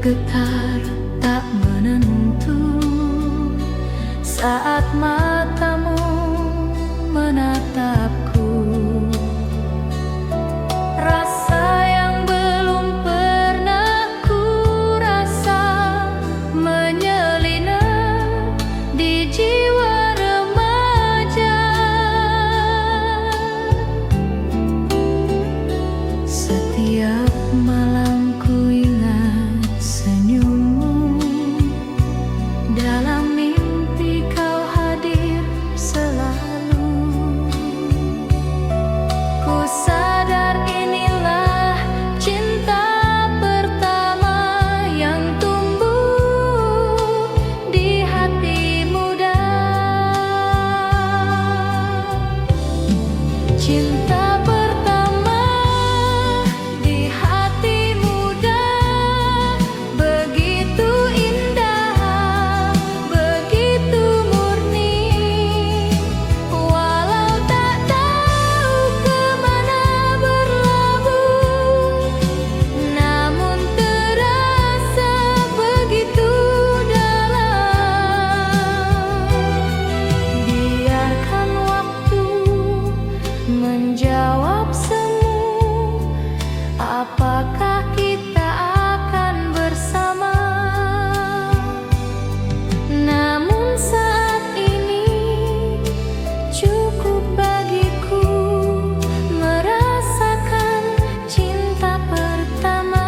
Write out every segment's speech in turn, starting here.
bergetar tak menentu saat matamu menatapku. Rasa yang belum pernah ku rasa menyelinap di jiwa remaja. Setiap malam ku ingat senyummu, dalam mimpi kau hadir selalu. Ku sadar inilah cinta pertama yang tumbuh di hati muda. Cinta pertama di hati muda, begitu indah, begitu murni. Walau tak tahu kemana berlabuh, namun terasa begitu dalam. Biarkan waktu menjawab semu, apakah kita akan bersama. Namun saat ini cukup bagiku merasakan cinta pertama.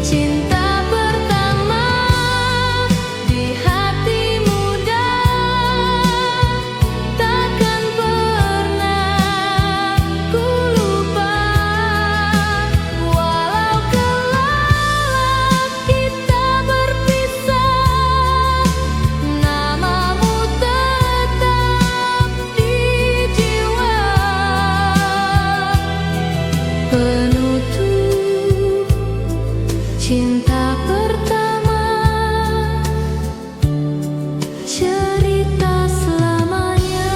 Cinta pertama di hati muda, takkan pernah ku lupa. Walau kelak kita berpisah, namamu tetap di jiwa. Penutup cinta pertama, cerita selamanya.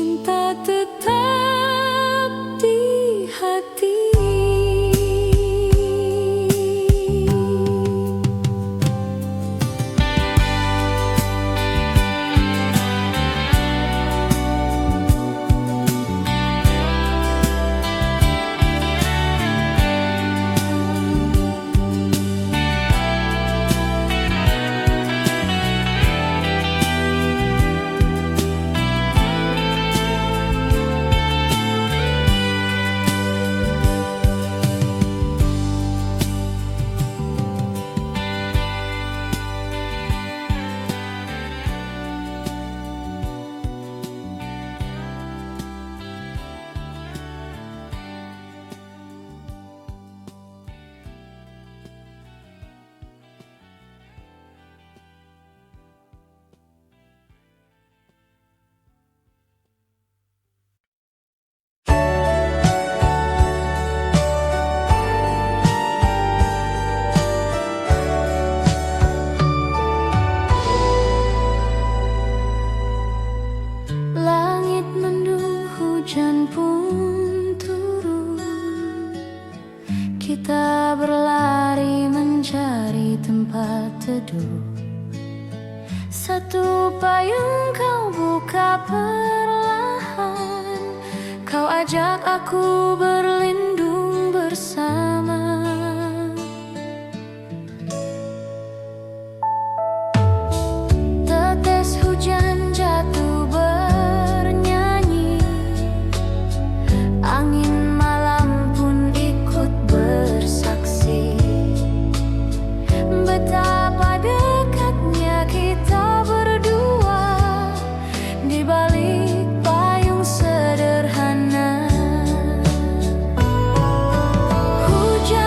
cinta tetap di hati. Langit mendung, hujan pun turun. Kita berlari mencari tempat teduh. Satu payung kau buka perlahan. Kau ajak aku berlindung bersama. Tetes hujan jatuh bernyanyi. Angin malam pun ikut bersaksi. Betapa dekatnya kita berdua di balik payung sederhana. Hujan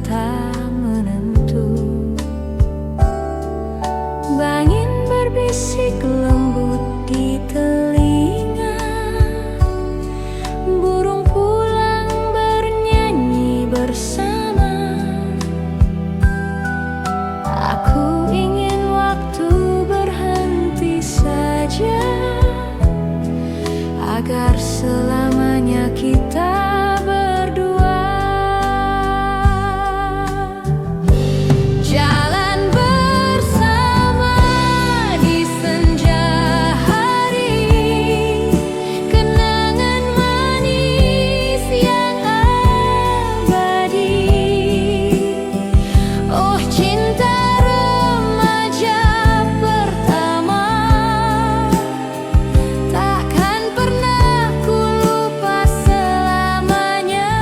tak menentu. Angin berbisik lembut di telinga, burung pulang bernyanyi bersama. Aku ingin waktu berhenti saja, agar selamanya kita berdua. Jalan bersama di senja hari, kenangan manis yang abadi. Oh cinta remaja pertama, takkan pernah ku lupa selamanya.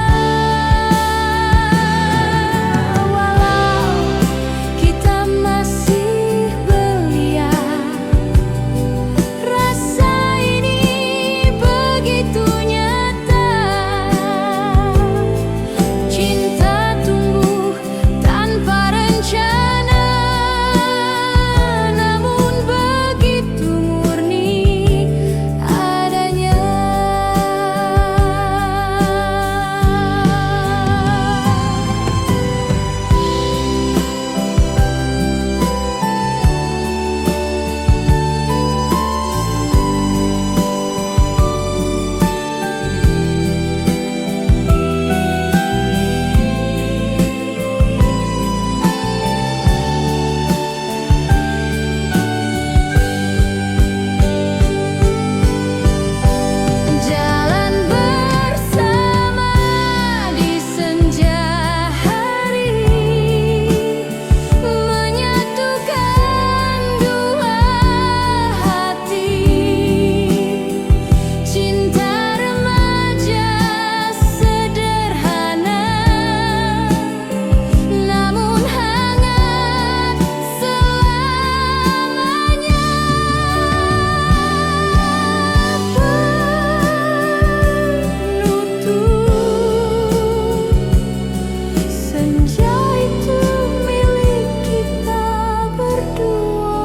Walau kita masih belia, rasa ini begitu nyata. Cinta tumbuh tanpa rencana, namun begitu murni adanya. Jalan bersama di senja hari, menyatukan dua hati. Cinta remaja sederhana, namun hangat selamanya. Senja itu milik kita berdua.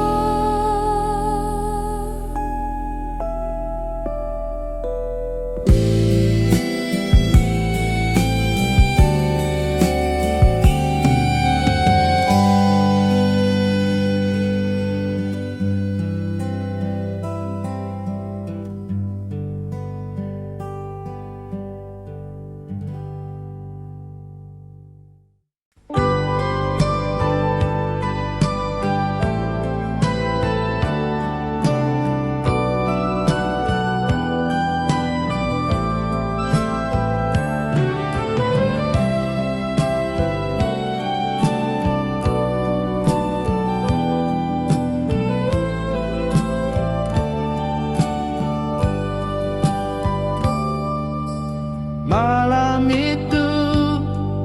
Malam itu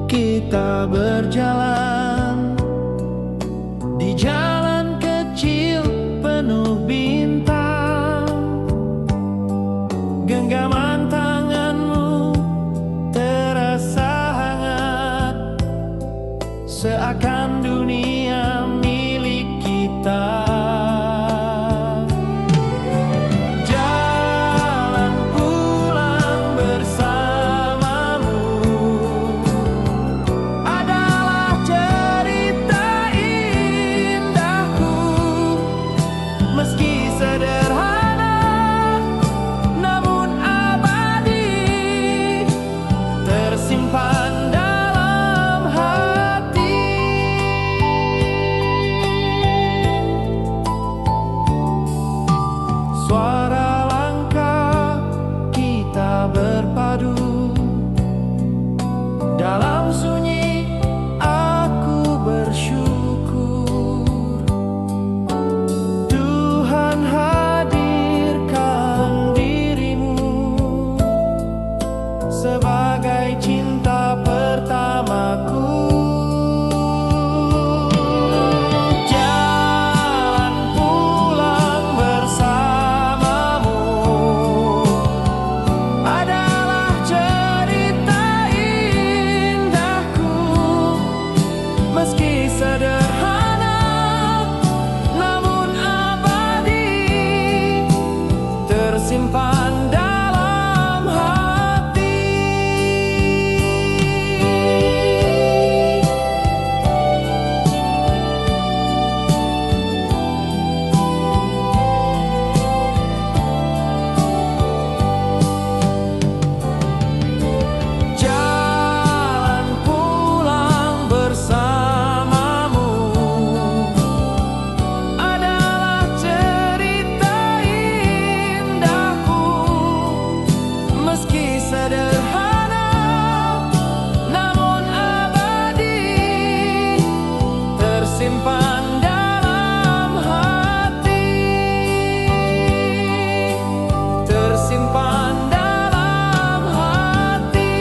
kita berjalan di jalan kecil penuh bintang. Genggaman tanganmu terasa hangat, seakan dunia milik kita. Jalan pulang bersamamu adalah cerita indahku, meski sederhana namun abadi, tersimpan dalam hati. meski sederhana namun abadi, tersimpan dalam hati. Jalan pulang bersamamu adalah cerita indahku, meski sederhana namun abadi, tersimpan dalam hati, tersimpan dalam hati.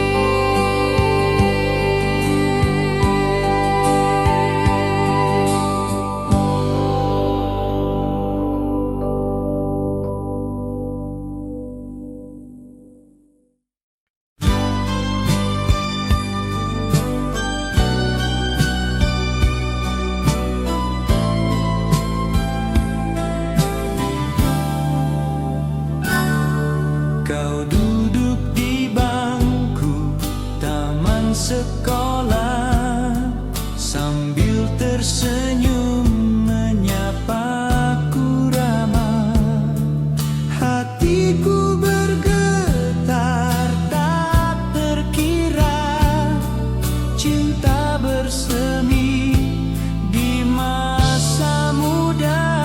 Kau duduk di bangku taman sekolah sambil tersenyum menyapaku ramah. Hatiku bergetar tak terkira, cinta bersemi di masa muda.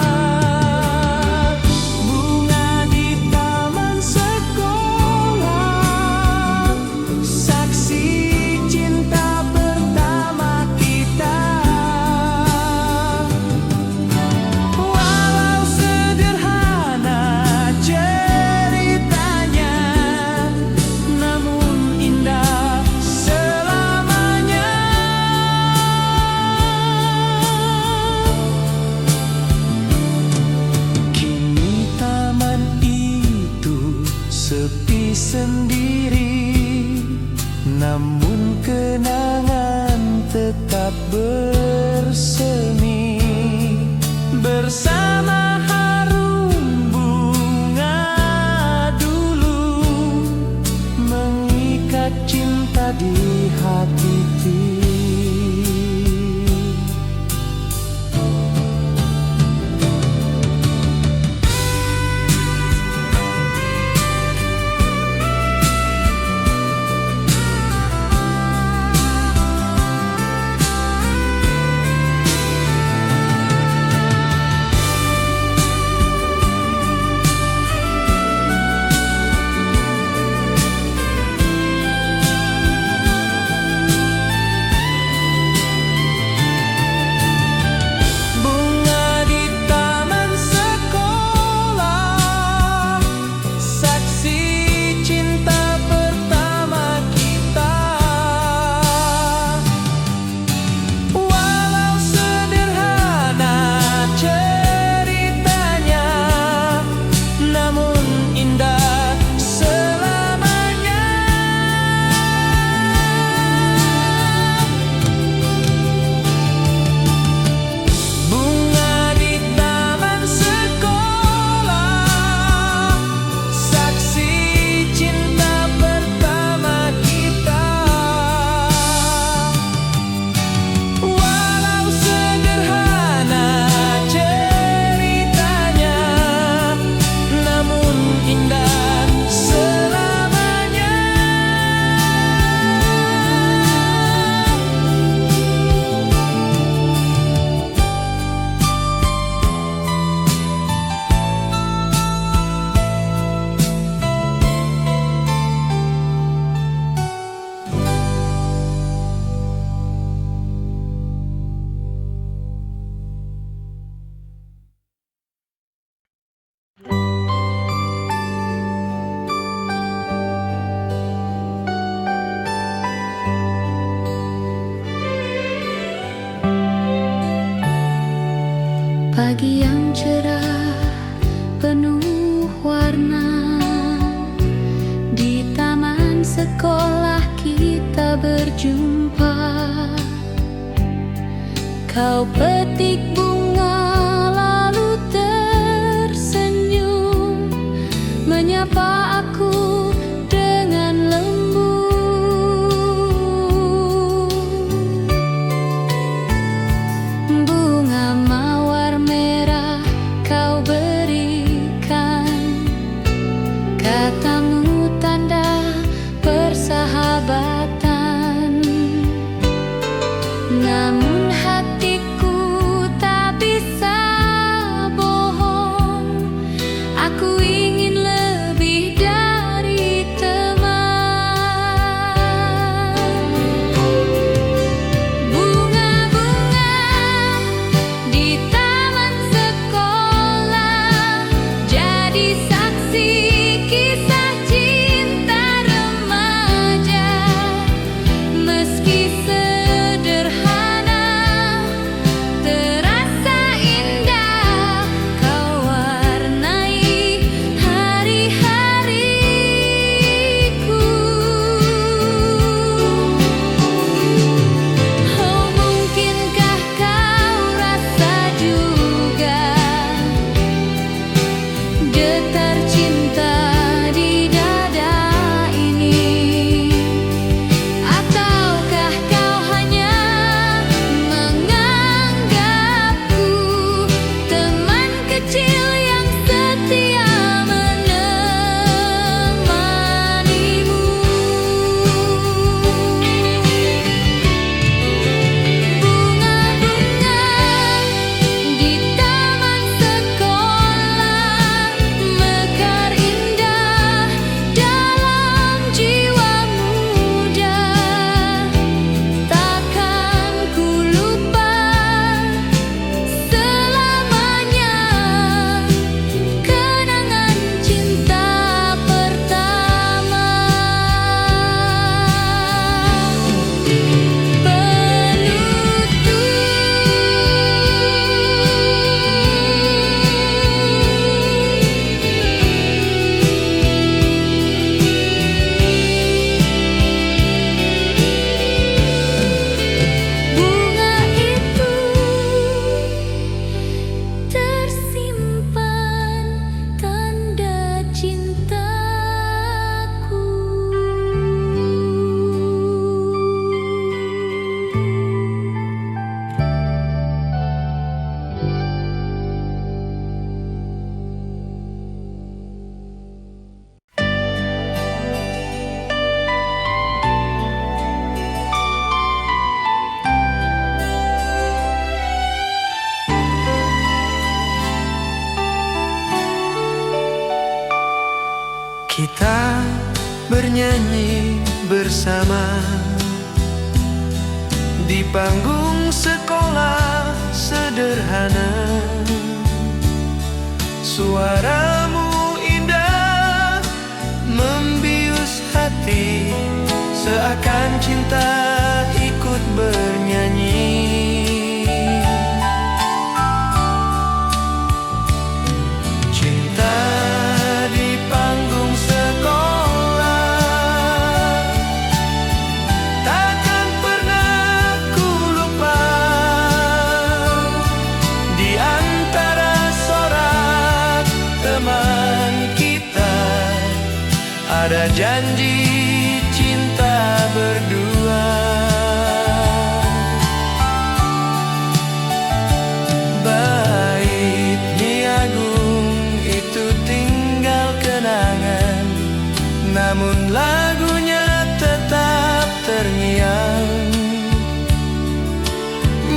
Bunga di taman sekolah, saksi cinta pertama kita. Walau sederhana ceritanya, namun indah selamanya. Kini taman itu sepi sendiri, namun kenangan tetap bersemi. Bersama harum bunga dulu, mengikat cinta di hati. Bunga di taman sekolah, saksi cinta pertama kita. Walau sederhana ceritanya, namun indah selamanya. Bunga di taman sekolah, saksi cinta pertama kita. Walau sederhana ceritanya, namun indah selamanya. Pagi yang cerah penuh warna, di taman sekolah kita berjumpa. Kau petik bunga lalu tersenyum, menyapa aku dengan lembut. Bunga mawar merah kau berikan, katamu tanda persahabatan. Namun hatiku tak bisa bohong, aku ingin lebih dari teman. Bunga-bunga di taman sekolah jadi saksi kisah cinta remaja. Meski sederhana terasa indah, kau warnai hari-hariku. Oh, mungkinkah kau rasa juga getar cinta di dada ini? Ataukah kau hanya menganggapku teman kecil yang setia menemanimu? Bunga-bunga di taman sekolah mekar indah dalam jiwa muda. Takkan ku lupa selamanya kenangan cinta pertama. Bunga itu tersimpan tanda cintaku. Kita bernyanyi bersama di panggung sekolah sederhana. Suaramu indah membius hati, seakan cinta ikut bernyanyi. Cinta di panggung sekolah takkan pernah ku lupa. Di antara sorak teman kita ada janji cinta berdua. Bait Nyi Agung itu tinggal kenangan, namun lagunya tetap terngiang,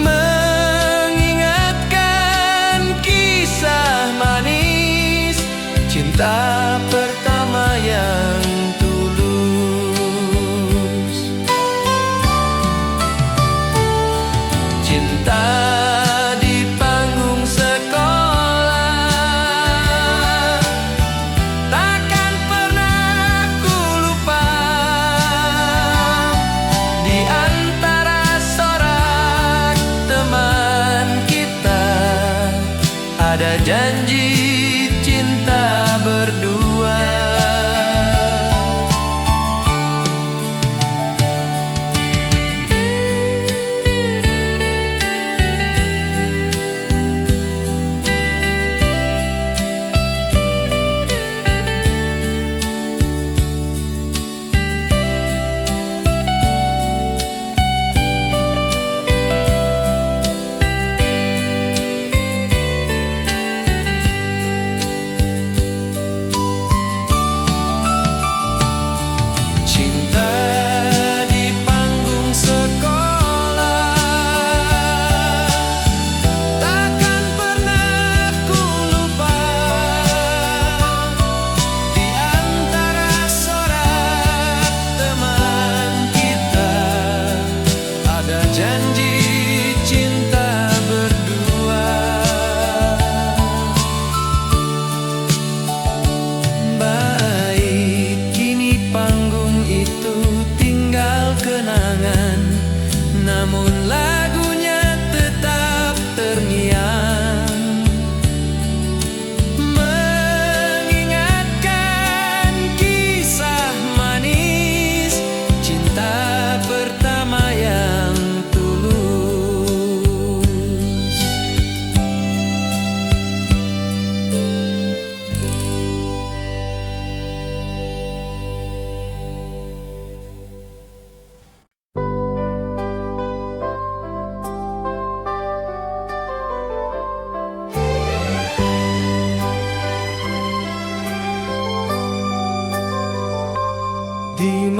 mengingatkan kisah manis cinta pertama yang tulus. Cinta di panggung sekolah takkan pernah ku lupa. Di antara sorak teman kita ada janji cinta berdua.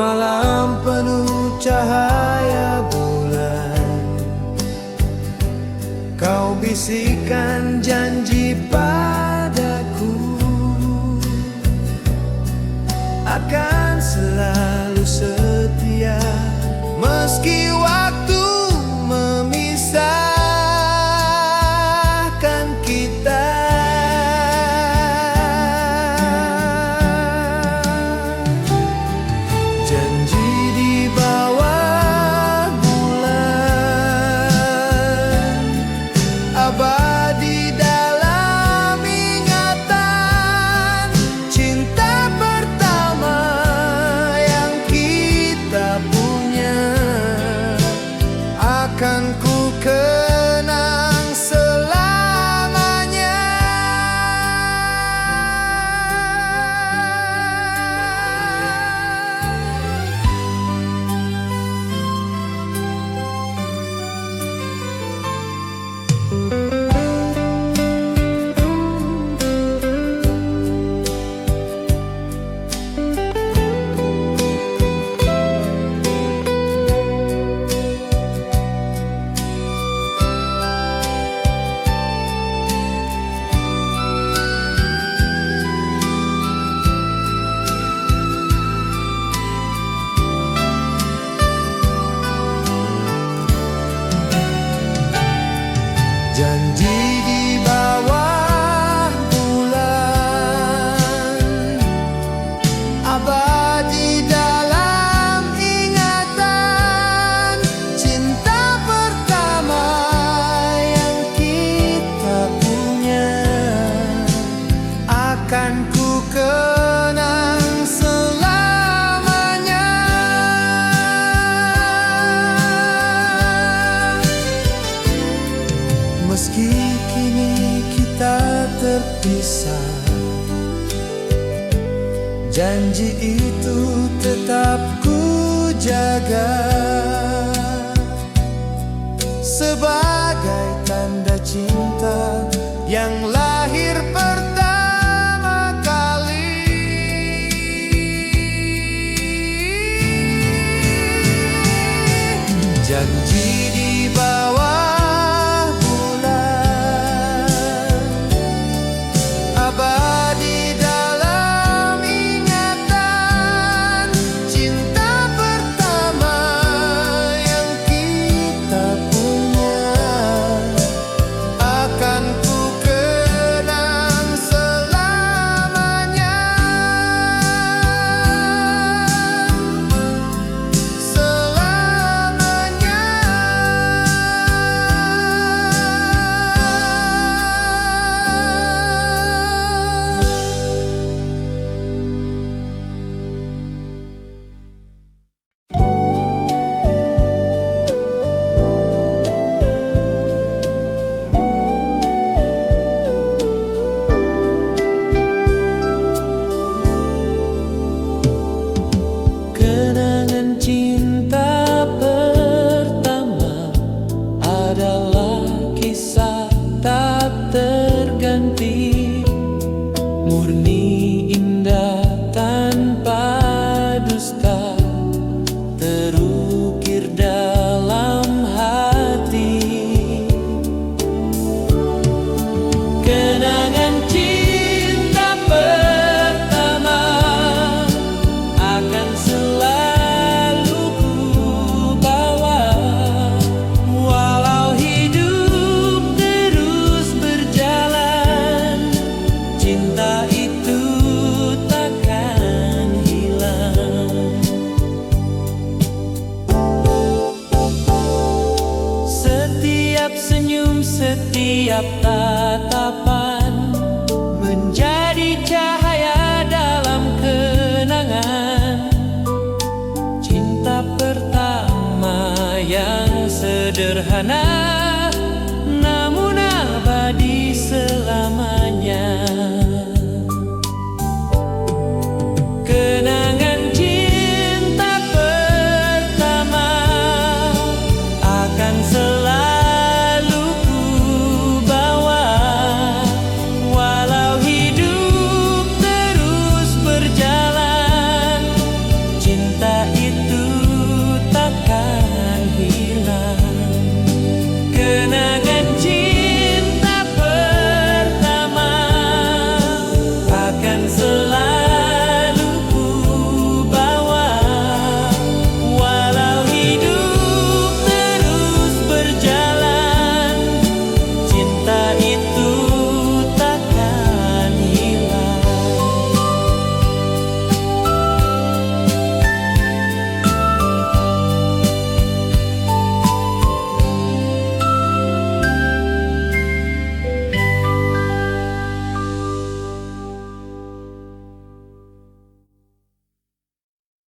malam penuh cahaya bulan, kau bisikan janji padaku akan selalu setia meski waktu memisahkan kita. Janji di bawah bulan, abadi dalam ingatan, cinta pertama yang kita punya akan ku kenang selamanya. Janji di bawah bulan, abadi dalam ingatan, cinta pertama yang kita punya akan ku kenang selamanya. Meski kini kita terpisah, janji itu tetap ku jaga sebagai tanda cinta yang lahir pertama kali. Janji di bawah bulan, abadi dalam ingatan, cinta pertama yang kita punya akan ku kenang selamanya. Selamanya. Kenangan cinta pertama adalah kisah tak terganti, murni indah tanpa dusta, terukir dalam hati. Kenangan cinta pertama akan selalu ku bawa, walau hidup terus berjalan, cinta itu takkan hilang. Setiap senyum, setiap tatapan menjadi cahaya dalam kenangan, cinta pertama yang sederhana